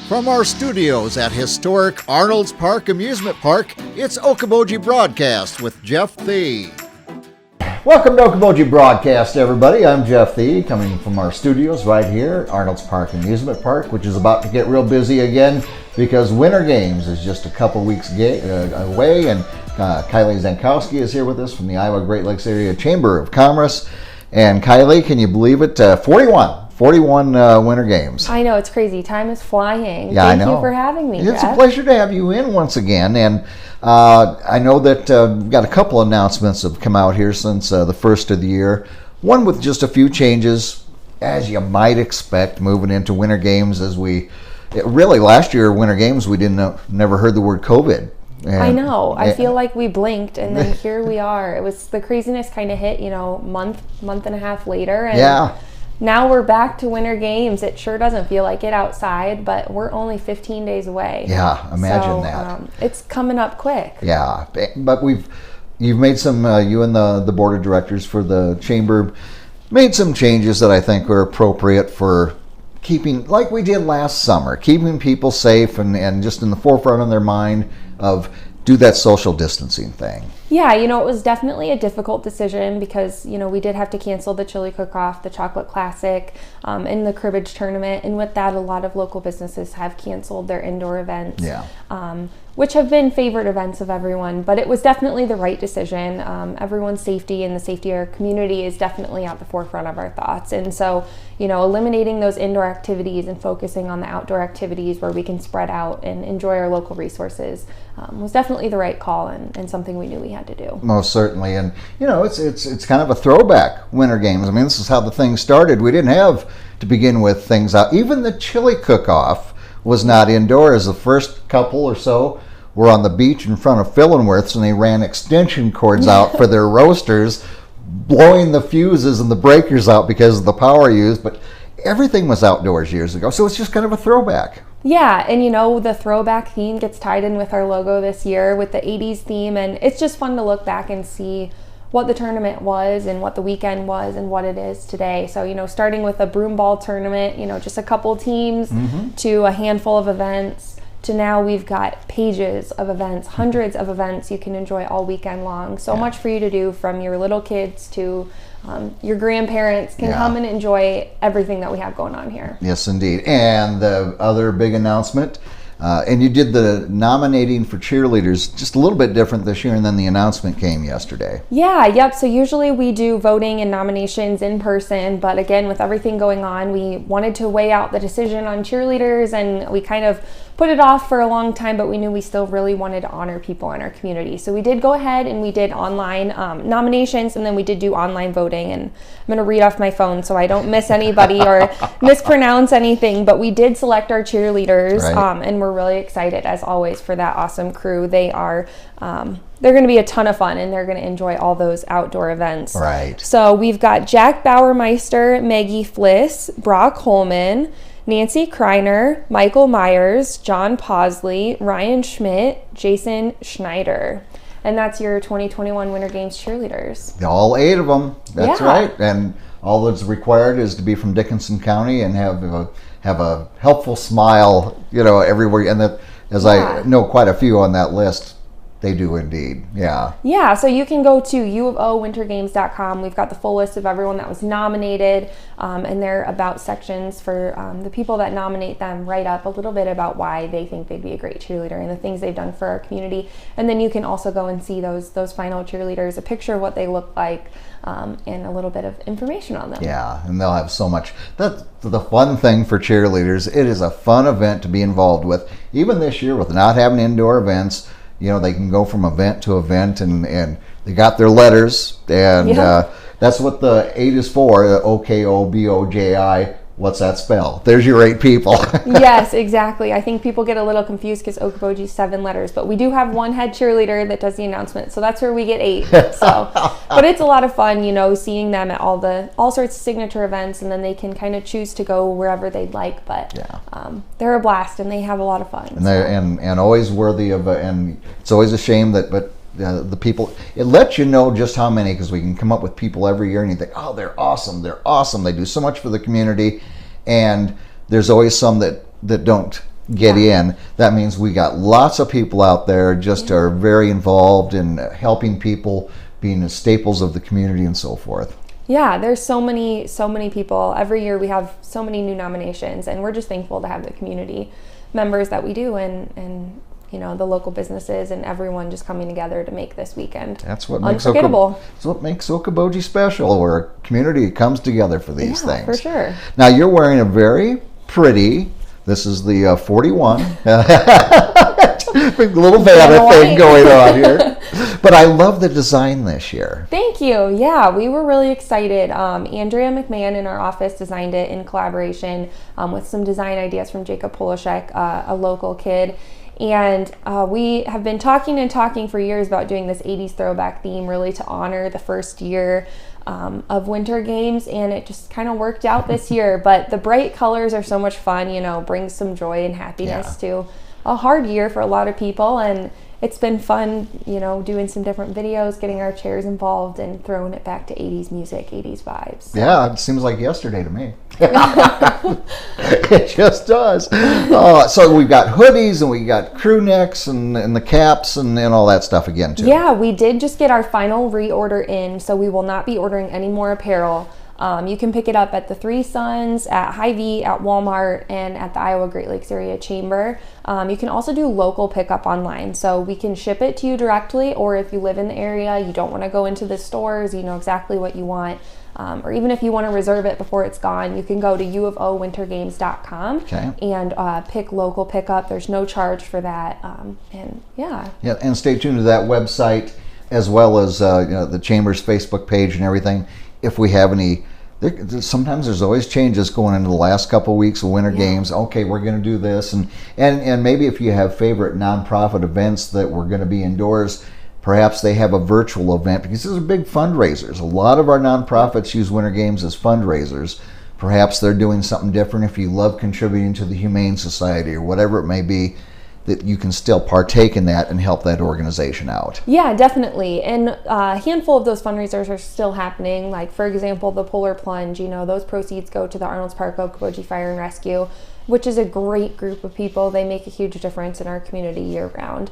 From our studios at historic Arnold's Park Amusement Park, it's Okoboji Broadcast with Jeff Thee. Welcome to Okoboji Broadcast, everybody. I'm Jeff Thee, coming from our studios right here, Arnold's Park Amusement Park, which is about to get real busy again because Winter Games is just a couple weeks away, and Kiley Zankowski is here with us from the Iowa Great Lakes Area Chamber of Commerce. And Kiley, can you believe it? 41 Winter Games. I know, it's crazy. Time is flying. Yeah, Thank you for having me, It's Jeff. a pleasure to have you in once again. And I know that we've got a couple announcements that have come out here since the first of the year. One with just a few changes, as you might expect, moving into Winter Games. Really last year, Winter Games, we never heard the word COVID. I know. I feel like we blinked, and then here we are. It was the craziness kind of hit, month and a half later. And yeah. Now we're back to Winter Games. It sure doesn't feel like it outside, but we're only 15 days away. Yeah, imagine that. It's coming up quick. Yeah, but you've made some, you and the board of directors for the chamber made some changes that I think are appropriate for keeping, like we did last summer, keeping people safe and just in the forefront of their mind of do that social distancing thing. Yeah, it was definitely a difficult decision because, we did have to cancel the chili cook-off, the chocolate classic, and the cribbage tournament. And with that, a lot of local businesses have canceled their indoor events, which have been favorite events of everyone. But it was definitely the right decision. Everyone's safety and the safety of our community is definitely at the forefront of our thoughts. And so, eliminating those indoor activities and focusing on the outdoor activities where we can spread out and enjoy our local resources was definitely the right call and something we knew we had to do. Most certainly. And it's kind of a throwback Winter Games. I mean, this is how the thing started. We didn't have to begin with things out. Even the chili cook-off was not indoors. The first couple or so were on the beach in front of Fillenworth's, and they ran extension cords out for their roasters, blowing the fuses and the breakers out because of the power used. But everything was outdoors years ago, so it's just kind of a throwback. Yeah, and the throwback theme gets tied in with our logo this year with the 80s theme, and it's just fun to look back and see what the tournament was and what the weekend was and what it is today. So, starting with a broomball tournament, just a couple teams to a handful of events to now we've got pages of events, hundreds of events you can enjoy all weekend long. So much for you to do, from your little kids to your grandparents can come and enjoy everything that we have going on here. Yes, indeed. And the other big announcement, and you did the nominating for cheerleaders just a little bit different this year, and then the announcement came yesterday. Yeah, yep. So usually we do voting and nominations in person, but again, with everything going on, we wanted to weigh out the decision on cheerleaders, and we kind of put it off for a long time, but we knew we still really wanted to honor people in our community. So we did go ahead and we did online nominations, and then we did do online voting. And I'm going to read off my phone so I don't miss anybody or mispronounce anything, but we did select our cheerleaders, and we're really excited, as always, for that awesome crew. They are they're going to be a ton of fun, and they're going to enjoy all those outdoor events. Right. So we've got Jack Bauermeister, Maggie Fliss, Brock Holman, Nancy Kreiner, Michael Myers, John Posley, Ryan Schmidt, Jason Schneider. And that's your 2021 Winter Games cheerleaders. All 8 of them. That's right. And all that's required is to be from Dickinson County and have a helpful smile, everywhere. And that, as I know quite a few on that list, they do indeed. Yeah, so you can go to uofowintergames.com. We've got the full list of everyone that was nominated, and their about sections for the people that nominate them write up a little bit about why they think they'd be a great cheerleader and the things they've done for our community. And then you can also go and see those final cheerleaders, a picture of what they look like, and a little bit of information on them. Yeah, and they'll have so much. That's the fun thing for cheerleaders. It is a fun event to be involved with. Even this year, with not having indoor events, they can go from event to event, and they got their letters, and that's what the 8 is for, Okoboji. What's that spell? There's your 8 people. Yes, exactly. I think people get a little confused because Okoboji's 7 letters, but we do have one head cheerleader that does the announcement, so that's where we get 8. So, but it's a lot of fun, seeing them at all sorts of signature events, and then they can kind of choose to go wherever they'd like. But they're a blast, and they have a lot of fun. And they're and always worthy of, and it's always a shame that, the people, it lets you know just how many, because we can come up with people every year and you think, oh, they're awesome, they do so much for the community, and there's always some that don't get in. That means we got lots of people out there just are very involved in helping people, being the staples of the community and so forth. Yeah, there's so many people. Every year we have so many new nominations, and we're just thankful to have the community members that we do, and you know, the local businesses and everyone just coming together to make this weekend unforgettable. That's what makes Okoboji special, where a community comes together for these things. For sure. Now you're wearing a very pretty, this is the 41, big little Vanna thing going on here. But I love the design this year. Thank you. Yeah, we were really excited. Andrea McMahon in our office designed it in collaboration with some design ideas from Jacob Polishek, a local kid. And we have been talking for years about doing this 80s throwback theme, really to honor the first year of Winter Games, and it just kind of worked out this year. But the bright colors are so much fun, you know, brings some joy and happiness to a hard year for a lot of people, and it's been fun, you know, doing some different videos, getting our chairs involved, and throwing it back to 80s music, 80s vibes. So. Yeah, it seems like yesterday to me. It just does. So we've got hoodies, and we got crew necks, and the caps, and all that stuff again, too. Yeah, we did just get our final reorder in, so we will not be ordering any more apparel. You can pick it up at the Three Sons, at Hy-Vee, at Walmart, and at the Iowa Great Lakes Area Chamber. You can also do local pickup online, so we can ship it to you directly, or if you live in the area, you don't want to go into the stores, you know exactly what you want, or even if you want to reserve it before it's gone, you can go to uofowintergames.com and pick local pickup. There's no charge for that, and stay tuned to that website, as well as you know, the Chamber's Facebook page and everything. If we have any, sometimes there's always changes going into the last couple of weeks of Winter Games. Okay, we're going to do this, and maybe if you have favorite nonprofit events that we're going to be indoors, perhaps they have a virtual event, because these are big fundraisers. A lot of our nonprofits use Winter Games as fundraisers. Perhaps they're doing something different. If you love contributing to the Humane Society or whatever it may be, that you can still partake in that and help that organization out. Yeah, definitely. And a handful of those fundraisers are still happening. Like, for example, the Polar Plunge, you know, those proceeds go to the Arnold's Park Okoboji Fire and Rescue, which is a great group of people. They make a huge difference in our community year round.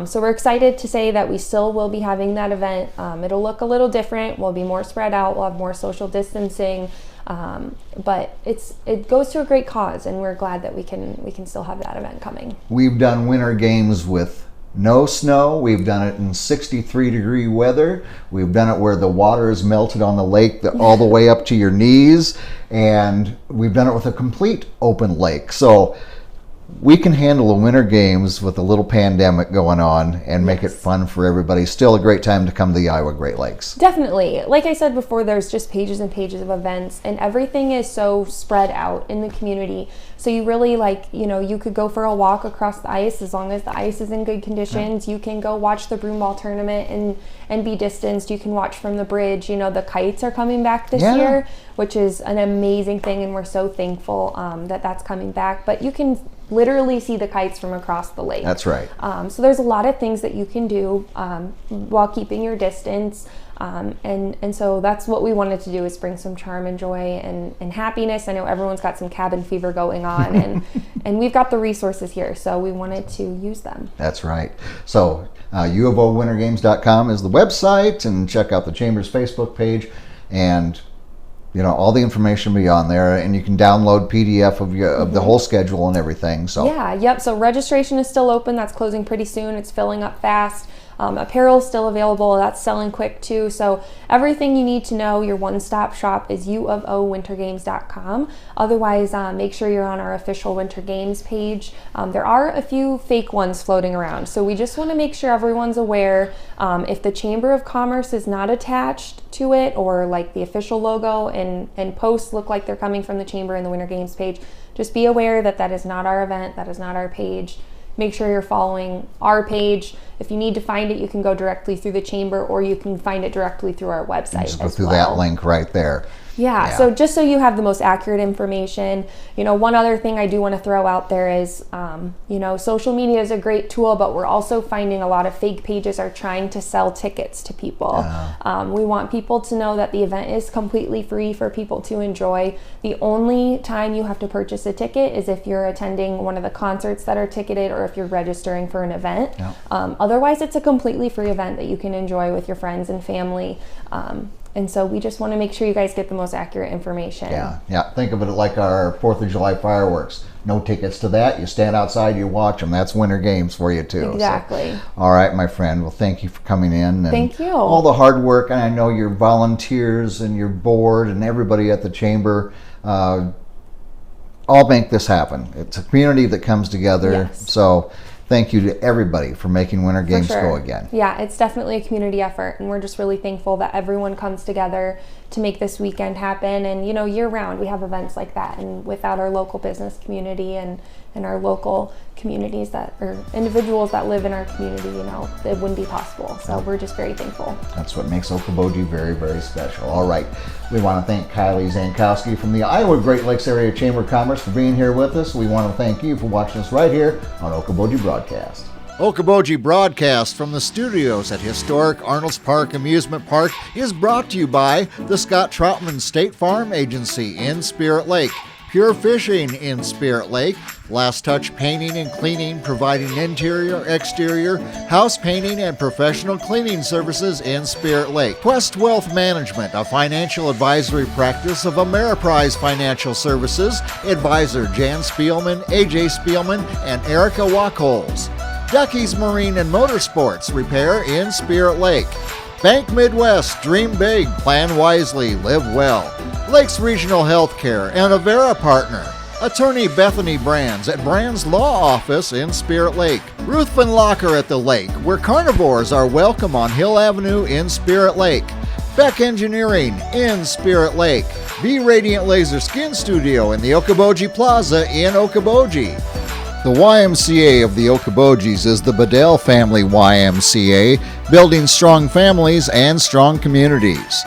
So we're excited to say that we still will be having that event. It'll look a little different. We'll be more spread out. We'll have more social distancing. But it goes to a great cause, and we're glad that we can still have that event coming. We've done Winter Games with no snow. We've done it in 63-degree weather. We've done it where the water is melted on the lake all the way up to your knees, and we've done it with a complete open lake. So we can handle the Winter Games with a little pandemic going on and make it fun for everybody. Still a great time to come to the Iowa Great Lakes. Definitely. Like I said before, there's just pages and pages of events, and everything is so spread out in the community. So you really, like, you know, you could go for a walk across the ice as long as the ice is in good conditions. You can go watch the broomball tournament and be distanced. You can watch from the bridge. You know, the kites are coming back this year, which is an amazing thing, and we're so thankful that that's coming back. But you can literally see the kites from across the lake. That's right. So there's a lot of things that you can do while keeping your distance. And so that's what we wanted to do, is bring some charm and joy and happiness. I know everyone's got some cabin fever going on, and we've got the resources here, so we wanted to use them. That's right. So uofowintergames.com is the website, and check out the Chamber's Facebook page, and you know, all the information will be on there, and you can download PDF of the whole schedule and everything. So So registration is still open. That's closing pretty soon. It's filling up fast. Apparel is still available. That's selling quick too. So everything you need to know, your one-stop shop, is uofowintergames.com. Otherwise, make sure you're on our official Winter Games page. There are a few fake ones floating around, so we just want to make sure everyone's aware. If the Chamber of Commerce is not attached to it, or like the official logo and posts look like they're coming from the Chamber and the Winter Games page, just be aware that that is not our event. That is not our page. Make sure you're following our page. If you need to find it, you can go directly through the Chamber, or you can find it directly through our website. Just go through that link right there. Yeah, so just so you have the most accurate information, one other thing I do want to throw out there is, social media is a great tool, but we're also finding a lot of fake pages are trying to sell tickets to people. We want people to know that the event is completely free for people to enjoy. The only time you have to purchase a ticket is if you're attending one of the concerts that are ticketed or if you're registering for an event. Otherwise, it's a completely free event that you can enjoy with your friends and family. And so we just want to make sure you guys get the most accurate information. Yeah. Think of it like our 4th of July fireworks. No tickets to that. You stand outside, you watch them. That's winter games for you too. Exactly. So, all right, my friend. Well, thank you for coming in. And thank you. All the hard work, and I know your volunteers and your board and everybody at the chamber all make this happen. It's a community that comes together. Yes. So thank you to everybody for making Winter Games go again. Yeah, it's definitely a community effort, and we're just really thankful that everyone comes together to make this weekend happen. And year round we have events like that, and without our local business community and our local communities or individuals that live in our community, it wouldn't be possible. So we're just very thankful. That's what makes Okoboji very, very special. All right, we want to thank Kiley Zankowski from the Iowa Great Lakes Area Chamber of Commerce for being here with us. We want to thank you for watching us right here on Okoboji Broadcast. Okoboji Broadcast from the studios at historic Arnold's Park Amusement Park is brought to you by the Scott Troutman State Farm Agency in Spirit Lake, Pure Fishing in Spirit Lake, Last Touch Painting and Cleaning, providing interior, exterior, house painting, and professional cleaning services in Spirit Lake. Quest Wealth Management, a financial advisory practice of Ameriprise Financial Services. Advisor Jan Spielman, AJ Spielman, and Erica Wachholz. Ducky's Marine and Motorsports Repair in Spirit Lake. Bank Midwest, dream big, plan wisely, live well. Lakes Regional Healthcare and Avera Partner. Attorney Bethany Brands at Brands Law Office in Spirit Lake. Ruthven Locker at the Lake, where carnivores are welcome on Hill Avenue in Spirit Lake. Beck Engineering in Spirit Lake. Be Radiant Laser Skin Studio in the Okoboji Plaza in Okoboji. The YMCA of the Okobojis is the Bedell Family YMCA, building strong families and strong communities.